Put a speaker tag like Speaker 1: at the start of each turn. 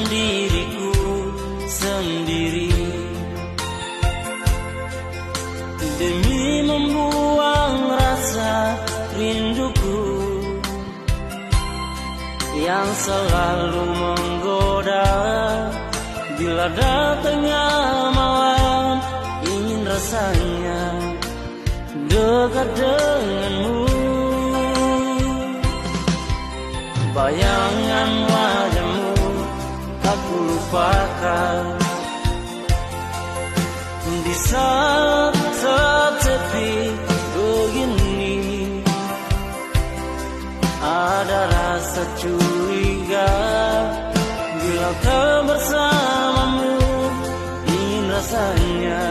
Speaker 1: diriku sendiri demi membuang rasa rinduku yang selalu menggoda. Bila datangnya malam, ingin rasanya dekat denganmu. Bayangan wajahmu aku lupakan di saat sepi begini. Ada rasa curiga bila kau bersamamu, ingin rasanya